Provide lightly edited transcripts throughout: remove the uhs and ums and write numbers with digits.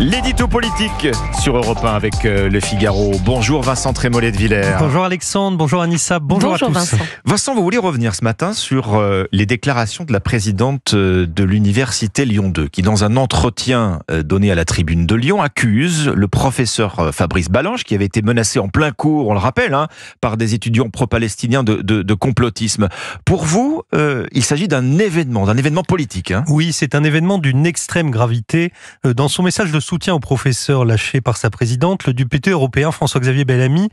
L'édito politique sur Europe 1 avec Le Figaro. Bonjour Vincent Trémollet de Villers. Bonjour Alexandre, bonjour Anissa, bonjour à tous. Vincent. Vincent, vous voulez revenir ce matin sur les déclarations de la présidente de l'université Lyon 2 qui, dans un entretien donné à la tribune de Lyon, accuse le professeur Fabrice Balanche, qui avait été menacé en plein cours, on le rappelle, par des étudiants pro-palestiniens de complotisme. Pour vous, il s'agit d'un événement politique. Oui, c'est un événement d'une extrême gravité. Dans son message de soutien au professeur lâché par sa présidente, le député européen François-Xavier Bellamy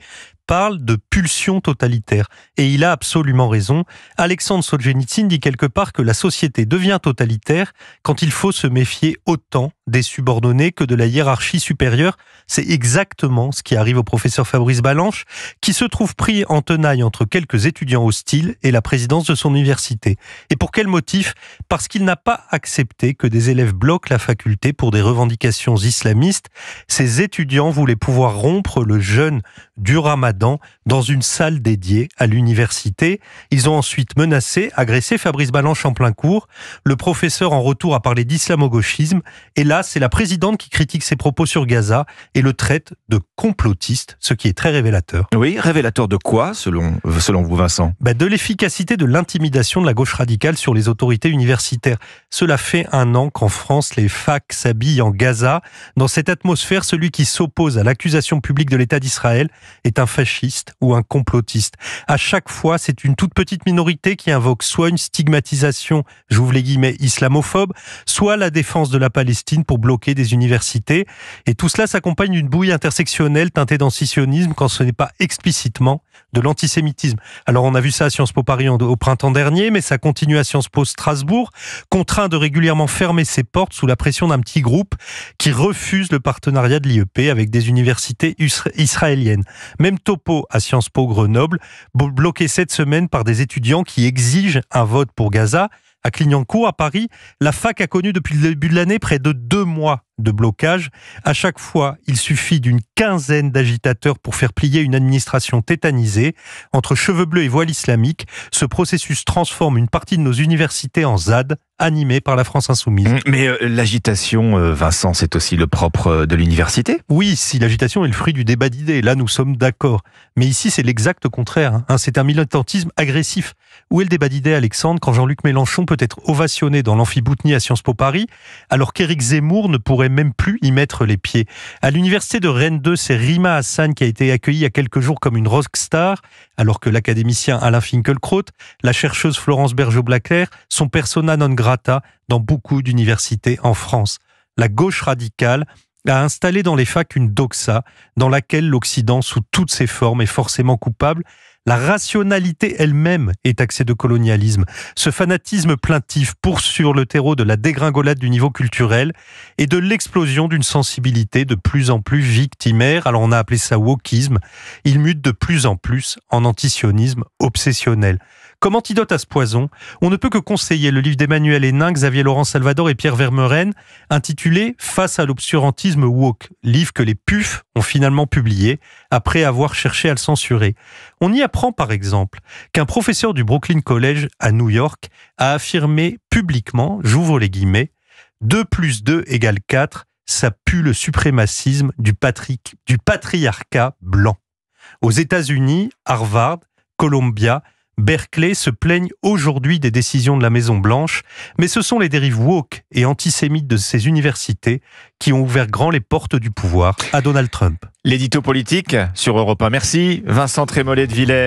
parle de pulsion totalitaire. Et il a absolument raison. Alexandre Solzhenitsyn dit quelque part que la société devient totalitaire quand il faut se méfier autant des subordonnés que de la hiérarchie supérieure. C'est exactement ce qui arrive au professeur Fabrice Balanche, qui se trouve pris en tenaille entre quelques étudiants hostiles et la présidence de son université. Et pour quel motif ? Parce qu'il n'a pas accepté que des élèves bloquent la faculté pour des revendications islamistes. Ces étudiants voulaient pouvoir rompre le jeûne du Ramadan dans une salle dédiée à l'université. Ils ont ensuite menacé, agressé Fabrice Balanche en plein cours. Le professeur en retour a parlé d'islamo-gauchisme. Et là, c'est la présidente qui critique ses propos sur Gaza et le traite de complotiste, ce qui est très révélateur. Oui, révélateur de quoi, selon vous Vincent ? De l'efficacité de l'intimidation de la gauche radicale sur les autorités universitaires. Cela fait 1 an qu'en France, les facs s'habillent en Gaza. Dans cette atmosphère, celui qui s'oppose à l'accusation publique de l'État d'Israël est un fasciste ou un complotiste. À chaque fois, c'est une toute petite minorité qui invoque soit une stigmatisation, j'ouvre les guillemets, islamophobe, soit la défense de la Palestine pour bloquer des universités. Et tout cela s'accompagne d'une bouille intersectionnelle teintée d'antisionisme quand ce n'est pas explicitement de l'antisémitisme. Alors on a vu ça à Sciences Po Paris au printemps dernier, mais ça continue à Sciences Po Strasbourg, contraint de régulièrement fermer ses portes sous la pression d'un petit groupe qui refuse le partenariat de l'IEP avec des universités israéliennes. Même topo à Sciences Po Grenoble, bloqué cette semaine par des étudiants qui exigent un vote pour Gaza. À Clignancourt, à Paris, la fac a connu depuis le début de l'année près de 2 mois de blocage. À chaque fois, il suffit d'une quinzaine d'agitateurs pour faire plier une administration tétanisée. Entre cheveux bleus et voile islamique, ce processus transforme une partie de nos universités en ZAD, animée par la France insoumise. Mais l'agitation, Vincent, c'est aussi le propre de l'université ? Oui, si l'agitation est le fruit du débat d'idées, là nous sommes d'accord. Mais ici, c'est l'exact contraire. C'est un militantisme agressif. Où est le débat d'idées, Alexandre, quand Jean-Luc Mélenchon peut être ovationné dans l'amphiboutnie à Sciences Po Paris, alors qu'Éric Zemmour ne pourrait même plus y mettre les pieds. À l'université de Rennes 2, c'est Rima Hassan qui a été accueillie il y a quelques jours comme une rockstar, alors que l'académicien Alain Finkielkraut, la chercheuse Florence Bergeau-Blaclair sont persona non grata dans beaucoup d'universités en France. La gauche radicale a installé dans les facs une doxa dans laquelle l'Occident, sous toutes ses formes, est forcément coupable. La rationalité elle-même est taxée de colonialisme. Ce fanatisme plaintif poursuit sur le terreau de la dégringolade du niveau culturel et de l'explosion d'une sensibilité de plus en plus victimaire. Alors on a appelé ça wokisme. Il mute de plus en plus en antisionisme obsessionnel. Comme antidote à ce poison, on ne peut que conseiller le livre d'Emmanuel Hénin, Xavier Laurent Salvador et Pierre Vermeuren, intitulé « Face à l'obscurantisme woke », livre que les PUF ont finalement publié après avoir cherché à le censurer. On y apprend par exemple qu'un professeur du Brooklyn College à New York a affirmé publiquement, j'ouvre les guillemets, « 2 + 2 = 4, ça pue le suprémacisme du patriarcat blanc ». Aux États-Unis, Harvard, Columbia, Berkeley se plaignent aujourd'hui des décisions de la Maison-Blanche, mais ce sont les dérives woke et antisémites de ces universités qui ont ouvert grand les portes du pouvoir à Donald Trump. L'édito politique sur Europe 1. Merci Vincent Trémollet de Villers.